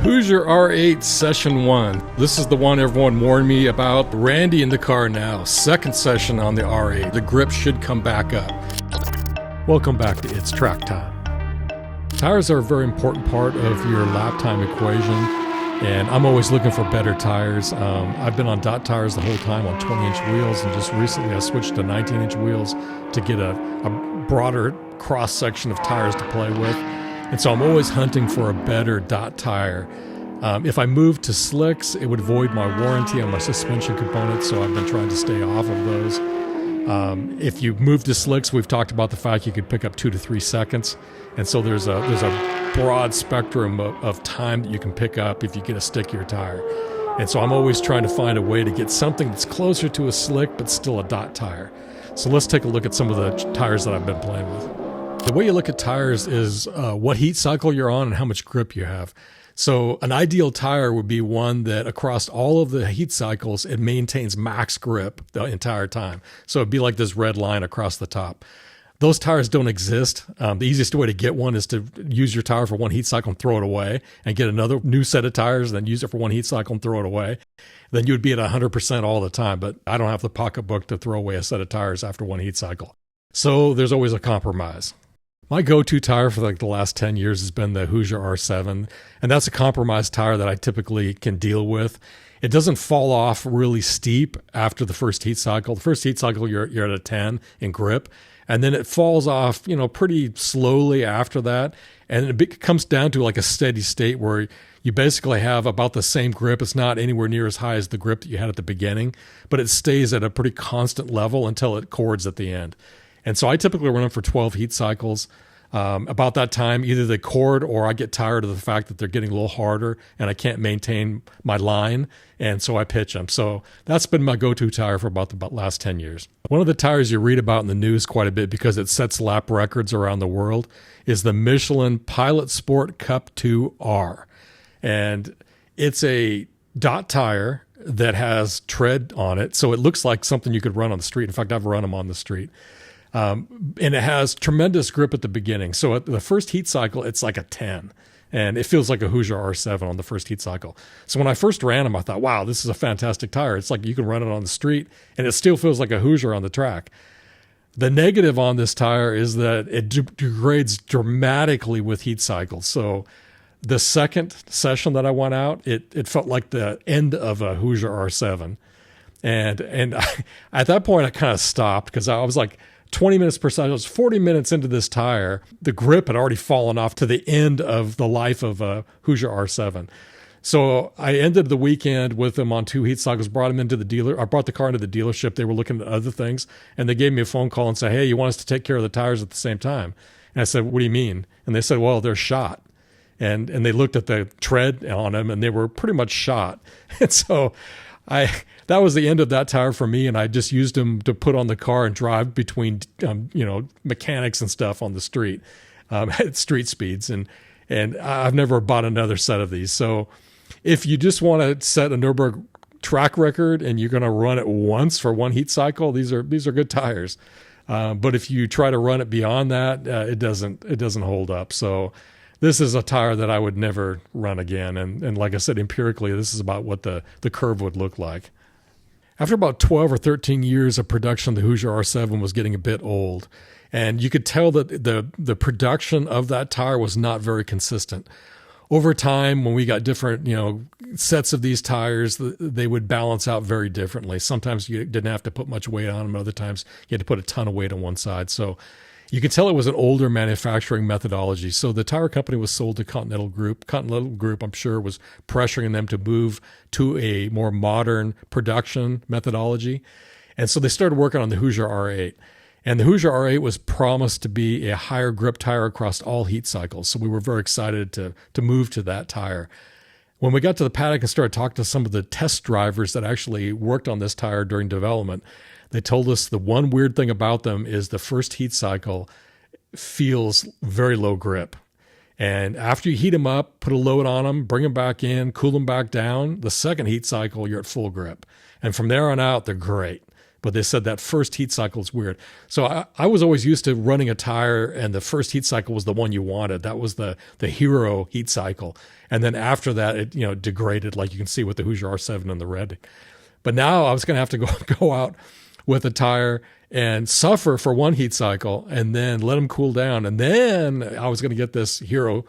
Hoosier R8 Session 1. This is the one everyone warned me about. Randy in the car now. Second session on the R8. The grip should come back up. Welcome back to It's Track Time. Tires are a very important part of your lap time equation, and I'm always looking for better tires. I've been on dot tires the whole time on 20-inch wheels, and just recently I switched to 19-inch wheels to get a broader cross-section of tires to play with. And so I'm always hunting for a better dot tire. If I moved to slicks, it would void my warranty on my suspension components, so I've been trying to stay off of those. If you move to slicks, we've talked about the fact you could pick up 2 to 3 seconds. And so there's a broad spectrum of time that you can pick up if you get a stickier tire. And so I'm always trying to find a way to get something that's closer to a slick, but still a dot tire. So let's take a look at some of the tires that I've been playing with. The way you look at tires is what heat cycle you're on and how much grip you have. So an ideal tire would be one that across all of the heat cycles, it maintains max grip the entire time. So it'd be like this red line across the top. Those tires don't exist. The easiest way to get one is to use your tire for one heat cycle and throw it away, and get another new set of tires, and then use it for one heat cycle and throw it away. Then you'd be at 100% all the time, but I don't have the pocketbook to throw away a set of tires after one heat cycle. So there's always a compromise. My go-to tire for like the last 10 years has been the Hoosier R7, and that's a compromised tire that I typically can deal with. It doesn't fall off really steep after the first heat cycle. The first heat cycle, you're at a 10 in grip, and then it falls off, pretty slowly after that, and it comes down to like a steady state where you basically have about the same grip. It's not anywhere near as high as the grip that you had at the beginning, but it stays at a pretty constant level until it chords at the end. And so I typically run them for 12 heat cycles. About that time, either they chord or I get tired of the fact that they're getting a little harder and I can't maintain my line, and so I pitch them. So that's been my go-to tire for about the last 10 years. One of the tires you read about in the news quite a bit because it sets lap records around the world is the Michelin Pilot Sport Cup 2R. And it's a dot tire that has tread on it, so it looks like something you could run on the street. In fact, I've run them on the street. And it has tremendous grip at the beginning. So at the first heat cycle, it's like a 10. And it feels like a Hoosier R7 on the first heat cycle. So when I first ran them, I thought, wow, this is a fantastic tire. It's like you can run it on the street, and it still feels like a Hoosier on the track. The negative on this tire is that it degrades dramatically with heat cycles. So the second session that I went out, it felt like the end of a Hoosier R7. And at that point, I kind of stopped because I was like, 20 minutes per side. I was 40 minutes into this tire. The grip had already fallen off to the end of the life of a Hoosier R7. So I ended the weekend with them on 2 heat cycles, brought them into the dealer. I brought the car into the dealership. They were looking at other things, and they gave me a phone call and said, hey, you want us to take care of the tires at the same time? And I said, what do you mean? And they said, well, they're shot. And they looked at the tread on them, and they were pretty much shot. And so that was the end of that tire for me, and I just used them to put on the car and drive between mechanics and stuff on the street at street speeds, and I've never bought another set of these. So if you just want to set a Nürburgring track record and you're going to run it once for one heat cycle, these are good tires. But if you try to run it beyond that, it doesn't hold up. So this is a tire that I would never run again. And like I said, empirically, this is about what the curve would look like. After about 12 or 13 years of production, the Hoosier R7 was getting a bit old. And you could tell that the production of that tire was not very consistent. Over time, when we got different, sets of these tires, they would balance out very differently. Sometimes you didn't have to put much weight on them. Other times you had to put a ton of weight on one side. So you could tell it was an older manufacturing methodology. So the tire company was sold to Continental Group. Continental Group, I'm sure, was pressuring them to move to a more modern production methodology. And so they started working on the Hoosier R8. And the Hoosier R8 was promised to be a higher grip tire across all heat cycles. So we were very excited to move to that tire. When we got to the paddock and started talking to some of the test drivers that actually worked on this tire during development, they told us the one weird thing about them is the first heat cycle feels very low grip. And after you heat them up, put a load on them, bring them back in, cool them back down, the second heat cycle, you're at full grip. And from there on out, they're great. but they said that first heat cycle is weird. So I was always used to running a tire, and the first heat cycle was the one you wanted. That was the hero heat cycle. And then after that, it degraded, like you can see with the Hoosier R7 and the red. But now I was going to have to go out with a tire and suffer for one heat cycle and then let them cool down. And then I was going to get this hero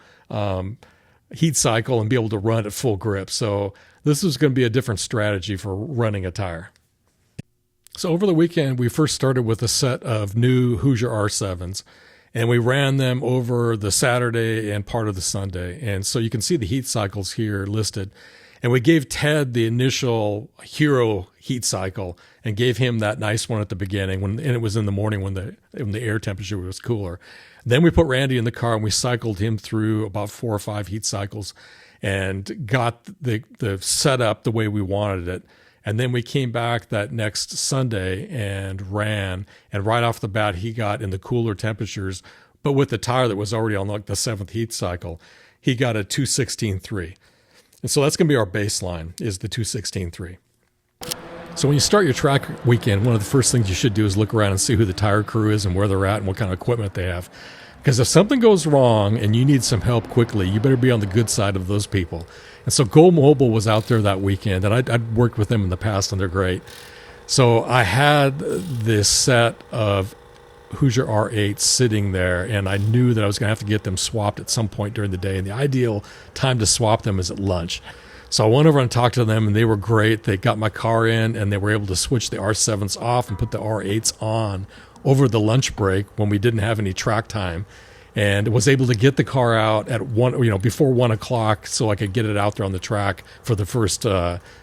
heat cycle and be able to run at full grip. So this was going to be a different strategy for running a tire. So over the weekend, we first started with a set of new Hoosier R7s, and we ran them over the Saturday and part of the Sunday. And so you can see the heat cycles here listed. And we gave Ted the initial hero heat cycle and gave him that nice one at the beginning, and it was in the morning when the air temperature was cooler. Then we put Randy in the car and we cycled him through about 4 or 5 heat cycles and got the setup the way we wanted it. And then we came back that next Sunday and ran. And right off the bat, he got in the cooler temperatures, but with the tire that was already on like the 7th heat cycle, he got a 216.3. And so that's going to be our baseline, is the 216.3. So when you start your track weekend, one of the first things you should do is look around and see who the tire crew is and where they're at and what kind of equipment they have. Because if something goes wrong and you need some help quickly, you better be on the good side of those people. And so Go Mobile was out there that weekend, and I'd worked with them in the past, and they're great. So I had this set of Hoosier R8 sitting there, and I knew that I was going to have to get them swapped at some point during the day, and the ideal time to swap them is at lunch. So I went over and talked to them, and they were great. They got my car in, and they were able to switch the R7s off and put the R8s on over the lunch break when we didn't have any track time, and was able to get the car out at before 1 o'clock so I could get it out there on the track for the first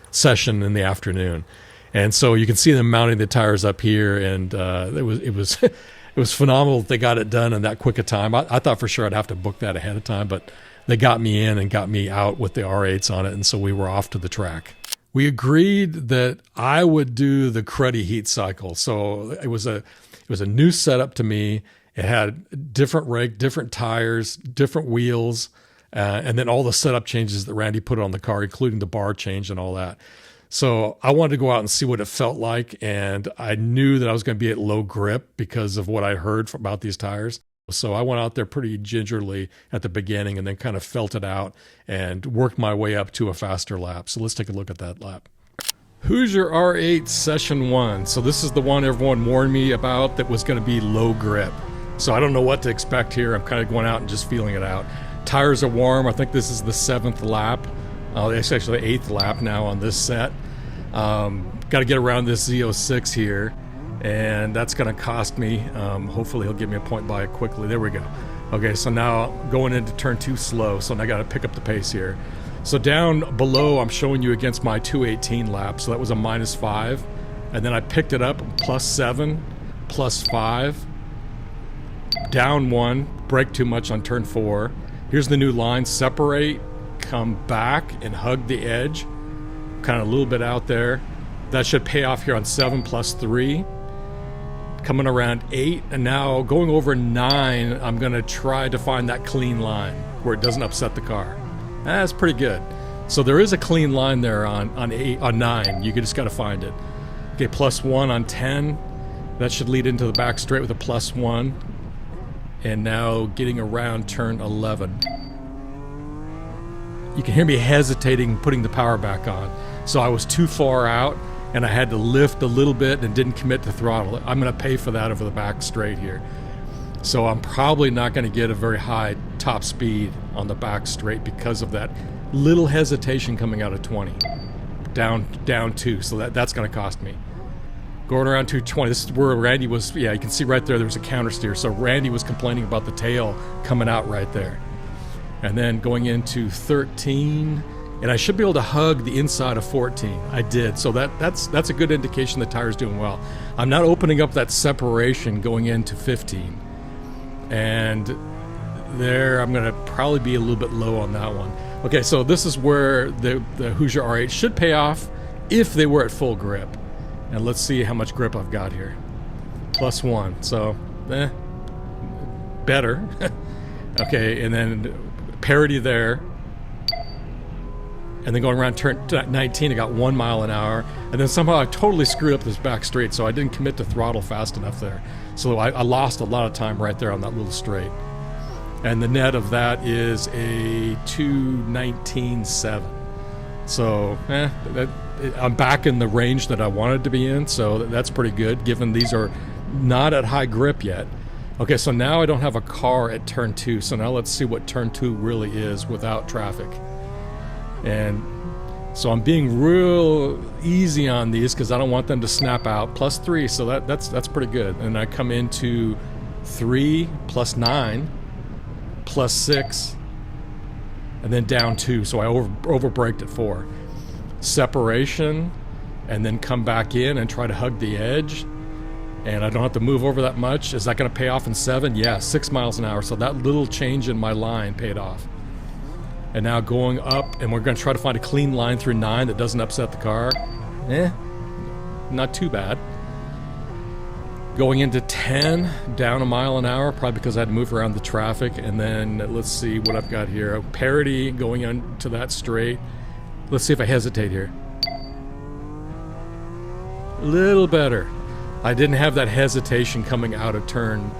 session in the afternoon. And so you can see them mounting the tires up here, and it was phenomenal that they got it done in that quick a time. I thought for sure I'd have to book that ahead of time, but they got me in and got me out with the R8s on it, and so we were off to the track. We agreed that I would do the cruddy heat cycle. So it was a new setup to me. It had different rake, different tires, different wheels, and then all the setup changes that Randy put on the car, including the bar change and all that. So I wanted to go out and see what it felt like, and I knew that I was going to be at low grip because of what I heard about these tires. So I went out there pretty gingerly at the beginning and then kind of felt it out and worked my way up to a faster lap. So let's take a look at that lap. Hoosier R8 Session 1. So this is the one everyone warned me about that was going to be low grip. So I don't know what to expect here. I'm kind of going out and just feeling it out. Tires are warm. I think this is the 7th lap. It's actually the 8th lap now on this set. Got to get around this Z06 here, and that's going to cost me. Hopefully he'll give me a point by it quickly. There we go. Okay, so now going into turn 2 slow, so I got to pick up the pace here. So down below, I'm showing you against my 218 lap, so that was a -5. And then I picked it up, +7, +5, down 1, brake too much on turn 4. Here's the new line, separate, come back and hug the edge, kind of a little bit out there. That should pay off here on 7 +3. Coming around 8, and now going over 9, I'm going to try to find that clean line where it doesn't upset the car. That's pretty good. So there is a clean line there on 9. You just got to find it. Okay, +1 on 10. That should lead into the back straight with a +1. And now getting around turn 11. You can hear me hesitating putting the power back on. So I was too far out, and I had to lift a little bit and didn't commit to throttle. I'm going to pay for that over the back straight here. So I'm probably not going to get a very high top speed on the back straight because of that little hesitation coming out of 20. Down 2, so that's going to cost me. Going around 220, this is where Randy was, you can see right there was a counter steer. So Randy was complaining about the tail coming out right there. And then going into 13, and I should be able to hug the inside of 14. I did, so that's a good indication the tire's doing well. I'm not opening up that separation going into 15. And there, I'm going to probably be a little bit low on that one. Okay, so this is where the Hoosier R8 should pay off if they were at full grip. And let's see how much grip I've got here. +1, so better. Okay, and then parity there. And then going around turn 19, I got 1 mile an hour. And then somehow I totally screwed up this back straight, so I didn't commit to throttle fast enough there. So I lost a lot of time right there on that little straight. And the net of that is a 2:19.7. So, I'm back in the range that I wanted to be in, so that's pretty good, given these are not at high grip yet. Okay, so now I don't have a car at turn 2, so now let's see what turn 2 really is without traffic. And so I'm being real easy on these because I don't want them to snap out. +3, so that's pretty good. And I come into 3, +9, +6, and then down 2. So I over-braked at 4. Separation, and then come back in and try to hug the edge. And I don't have to move over that much. Is that going to pay off in 7? Yeah, 6 miles an hour. So that little change in my line paid off. And now going up, and we're going to try to find a clean line through 9 that doesn't upset the car. Not too bad. Going into 10, down 1 mile an hour, probably because I had to move around the traffic. And then let's see what I've got here. Parity going into that straight. Let's see if I hesitate here. A little better. I didn't have that hesitation coming out of turn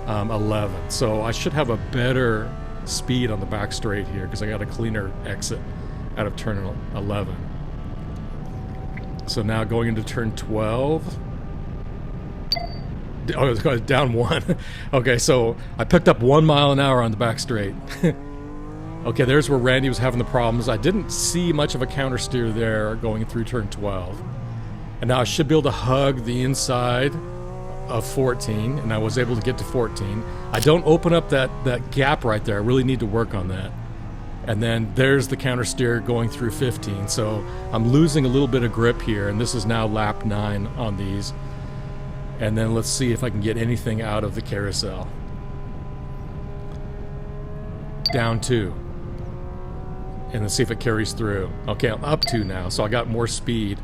11. So I should have a better speed on the back straight here because I got a cleaner exit out of turn 11. So now going into turn 12. Oh, it's going down 1. Okay, so I picked up 1 mile an hour on the back straight. Okay, there's where Randy was having the problems. I didn't see much of a counter steer there going through turn 12. And now I should be able to hug the inside of 14, and I was able to get to 14. I don't open up that gap right there. I really need to work on that. And then there's the counter steer going through 15. So I'm losing a little bit of grip here, and this is now lap 9 on these. And then let's see if I can get anything out of the carousel. Down 2. And let's see if it carries through. Okay, I'm up 2 now, so I got more speed.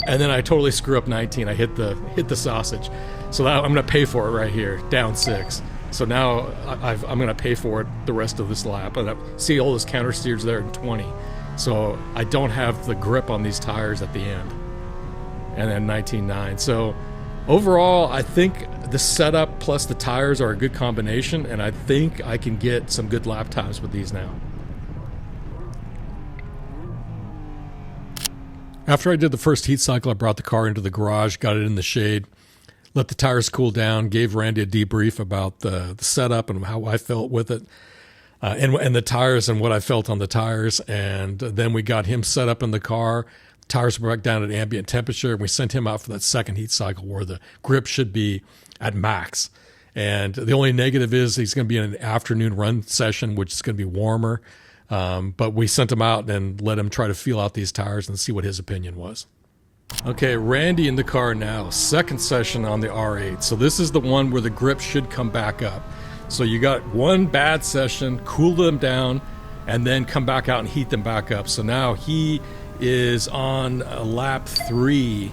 And then I totally screw up 19. I hit the sausage. So now I'm going to pay for it right here, down 6. So now I'm going to pay for it the rest of this lap. And I see all those counter steers there in 20. So I don't have the grip on these tires at the end. And then 19.9. So overall, I think the setup plus the tires are a good combination. And I think I can get some good lap times with these now. After I did the first heat cycle, I brought the car into the garage, got it in the shade, let the tires cool down, gave Randy a debrief about the setup and how I felt with it, and the tires and what I felt on the tires. And then we got him set up in the car. The tires were back down at ambient temperature, and we sent him out for that second heat cycle where the grip should be at max. And the only negative is he's going to be in an afternoon run session, which is going to be warmer. But we sent him out and let him try to feel out these tires and see what his opinion was. Okay, Randy in the car now, second session on the R8. So this is the one where the grip should come back up. So you got one bad session, cool them down, and then come back out and heat them back up. So now he is on lap 3,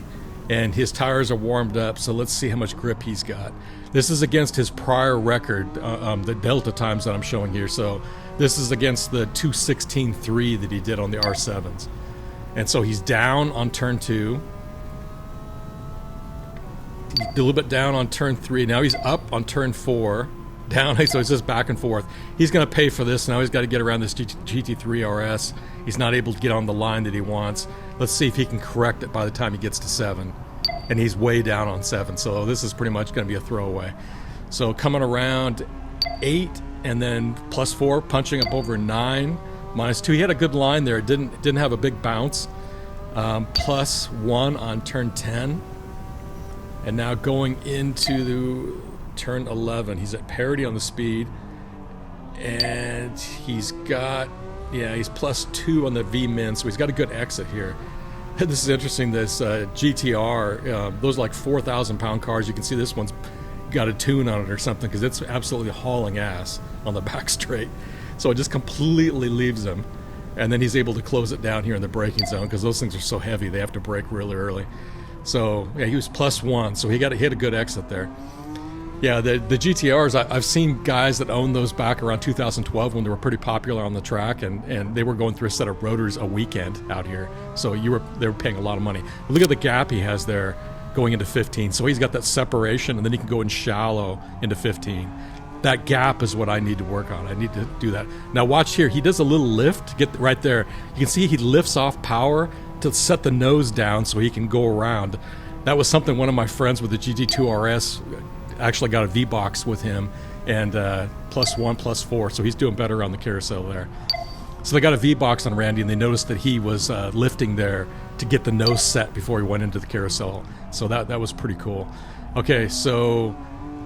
and his tires are warmed up. So let's see how much grip he's got. This is against his prior record, the delta times that I'm showing here. So this is against the 2:16.3 that he did on the R7s. And so he's down on turn 2. A little bit down on turn 3. Now he's up on turn 4. Down, so it's just back and forth. He's going to pay for this. Now he's got to get around this GT3 RS. He's not able to get on the line that he wants. Let's see if he can correct it by the time he gets to 7. And he's way down on 7. So this is pretty much going to be a throwaway. So coming around 8 and then +4, punching up over 9, -2. He had a good line there. It didn't have a big bounce. +1 on turn 10. And now going into turn 11, he's at parity on the speed. And he's got, he's +2 on the V-min, so he's got a good exit here. This is interesting, this GTR, those are like 4,000 pound cars. You can see this one's got a tune on it or something because it's absolutely hauling ass on the back straight. So it just completely leaves him. And then he's able to close it down here in the braking zone because those things are so heavy, they have to brake really early. So yeah, he was +1, so he had a good exit there. Yeah, the GTRs, I've seen guys that owned those back around 2012 when they were pretty popular on the track, and they were going through a set of rotors a weekend out here. So they were paying a lot of money. Look at the gap he has there going into 15. So he's got that separation, and then he can go in shallow into 15. That gap is what I need to work on. I need to do that. Now watch here. He does a little lift. Get right there. You can see he lifts off power to set the nose down so he can go around. That was something one of my friends with the GT2 RS actually got a V-box with him, and +1, +4, so he's doing better on the carousel there. So they got a V-box on Randy, and they noticed that he was lifting there to get the nose set before he went into the carousel. So that was pretty cool. Okay, so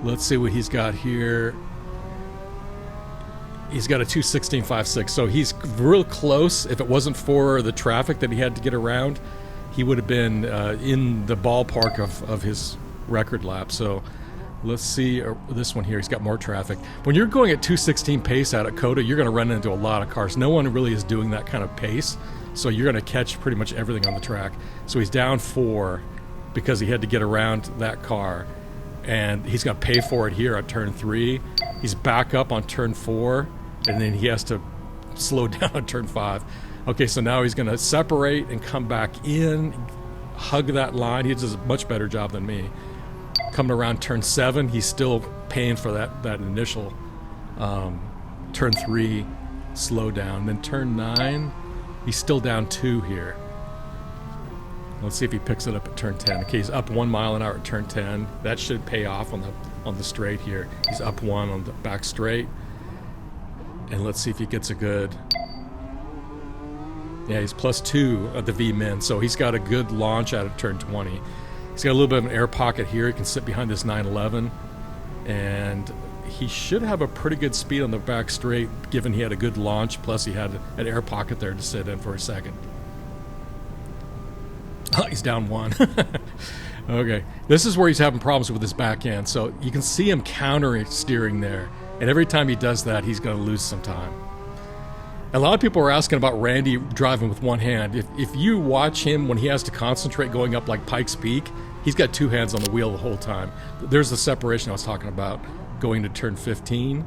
let's see what he's got here. He's got a 2:16.56, so he's real close. If it wasn't for the traffic that he had to get around, he would have been in the ballpark of his record lap. So let's see this one here. He's got more traffic. When you're going at 2:16 pace out at COTA, you're going to run into a lot of cars. No one really is doing that kind of pace, so you're going to catch pretty much everything on the track. So he's down 4 because he had to get around that car, and he's going to pay for it here at turn 3. He's back up on turn 4, and then he has to slow down on turn 5. Okay, so now he's going to separate and come back in, hug that line. He does a much better job than me. Coming around turn 7, he's still paying for that initial turn 3 slow down. Then turn 9, he's still down 2 here. Let's see if he picks it up at turn 10. Okay, he's up 1 mile an hour at turn 10. That should pay off on the straight here. He's up 1 on the back straight. And let's see if he gets a good... Yeah, he's +2 at the V-min, so he's got a good launch out of turn 20. He's got a little bit of an air pocket here. He can sit behind this 911, and he should have a pretty good speed on the back straight, given he had a good launch, plus he had an air pocket there to sit in for a second. Oh, he's down 1. Okay, this is where he's having problems with his back end, so you can see him counter steering there, and every time he does that, he's going to lose some time. A lot of people are asking about Randy driving with one hand. If you watch him when he has to concentrate going up like Pikes Peak, he's got 2 hands on the wheel the whole time. There's the separation I was talking about, going to turn 15,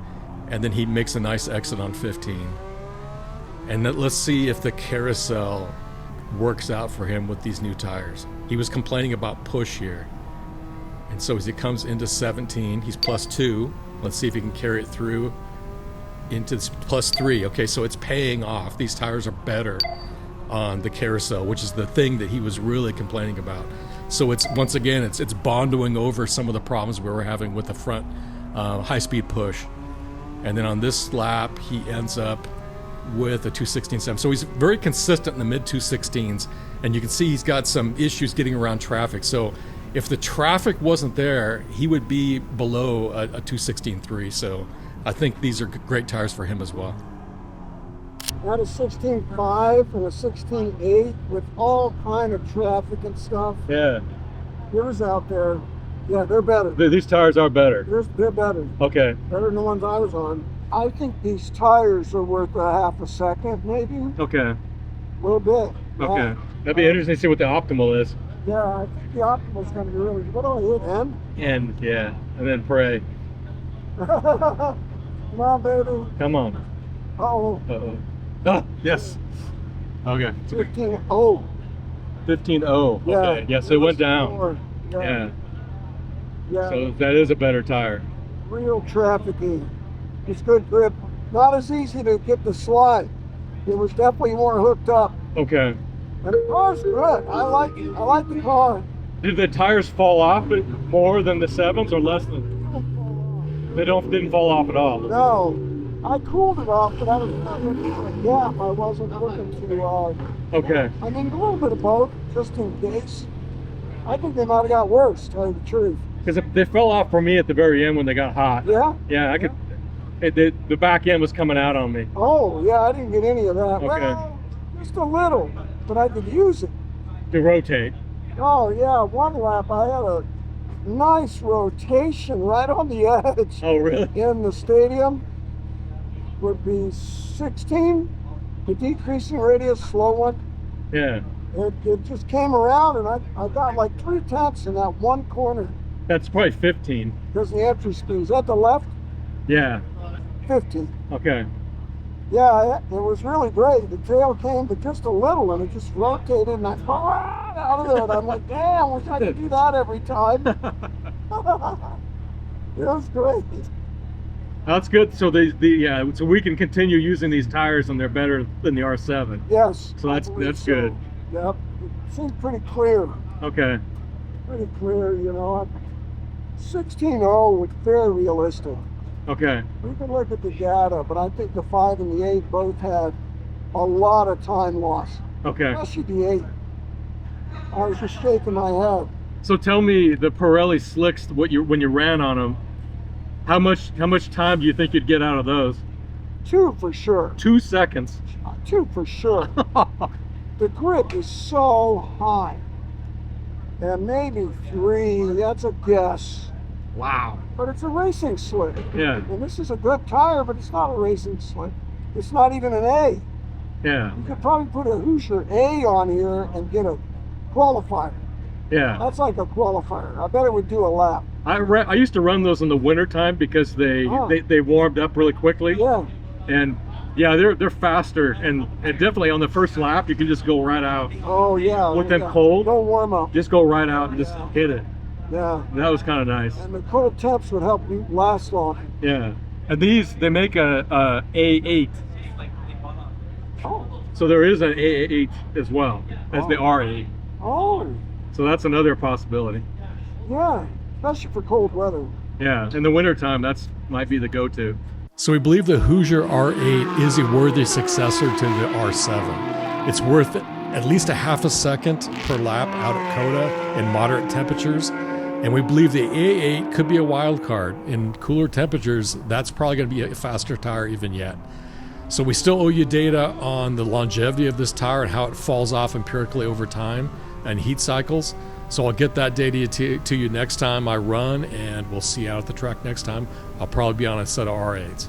and then he makes a nice exit on 15. And let's see if the carousel works out for him with these new tires. He was complaining about push here. And so as he comes into 17, he's +2. Let's see if he can carry it through into this +3. Okay, so it's paying off. These tires are better on the carousel, which is the thing that he was really complaining about. So it's, once again, it's bondoing over some of the problems we were having with the front high-speed push. And then on this lap, he ends up with a 2:16.7. So he's very consistent in the mid-2:16s, and you can see he's got some issues getting around traffic. So if the traffic wasn't there, he would be below a 2:16.3. So I think these are great tires for him as well. I had a 16.5 and a 16.8 with all kind of traffic and stuff. Yeah. Yours out there, yeah, they're better. These tires are better. They're better. Okay. Better than the ones I was on. I think these tires are worth a half a second, maybe. Okay. A little bit. Okay. Yeah. That'd be interesting to see what the optimal is. Yeah, I think the optimal's going to be really. What do I hit? N? And yeah, and then pray. Come on, baby. Come on. Uh-oh. Uh-oh. Ah, yes. Okay. 15.0. 15.0. Yeah. Okay. Yeah, so it went down. More. Yeah. Yeah. So that is a better tire. Real trafficy. It's good grip. Not as easy to get the slide. It was definitely more hooked up. Okay. And the car's good. I like it. I like the car. Did the tires fall off more than the 7s or less than? They didn't fall off at all. No. I cooled it off, but I was looking for a gap. I wasn't looking to, Okay. I mean, a little bit of both, just in case. I think they might have got worse, to tell you the truth. Because they fell off for me at the very end when they got hot. Yeah? Yeah, I could. The back end was coming out on me. Oh, yeah, I didn't get any of that. Okay. Well, just a little, but I could use it. To rotate. Oh, yeah, one lap I had a nice rotation right on the edge. Oh, really? In the stadium. Would be 16, the decreasing radius, slow one. Yeah. It just came around, and I got like 3 tenths in that one corner. That's probably 15. Because the entry speed is at the left, Yeah. 15. Okay. Yeah, it was really great. The tail came to just a little and it just rotated and I out of it. I'm like, damn, wish I could do that every time. It was great. That's good. So so we can continue using these tires and they're better than the R7. Yes. So that's so. good. Yep. It seemed pretty clear. Okay. Pretty clear, you know. 16.0 was very realistic. Okay. We can look at the data, but I think the 5 and the 8 both had a lot of time loss. Okay. Especially the 8. I was just shaking my head. So tell me, the Pirelli slicks, when you ran on them, how much time do you think you'd get out of those? 2 for sure. 2 seconds. 2 for sure. The grip is so high. And maybe 3, that's a guess. Wow. But it's a racing slick. Yeah. And this is a good tire, but it's not a racing slick. It's not even an A. Yeah. You could probably put a Hoosier A on here and get a qualifier. Yeah. That's like a qualifier. I bet it would do a lap. I used to run those in the winter time because they warmed up really quickly. Yeah. And yeah, they're faster and definitely on the first lap you can just go right out. Oh yeah. With them cold, no warm up. just go right out and just hit it. Yeah. That was kind of nice. And the cold temps would help you last long. Yeah. And these, they make a A8. Oh. So there is an A8 as well as the R8. Oh. So that's another possibility. Yeah. Especially for cold weather. Yeah. In the wintertime, that's might be the go-to. So we believe the Hoosier R8 is a worthy successor to the R7. It's worth at least a half a second per lap out at COTA in moderate temperatures. And we believe the A8 could be a wild card. In cooler temperatures, that's probably going to be a faster tire even yet. So we still owe you data on the longevity of this tire and how it falls off empirically over time and heat cycles. So I'll get that data to you next time I run, and we'll see you out at the track next time. I'll probably be on a set of R8s.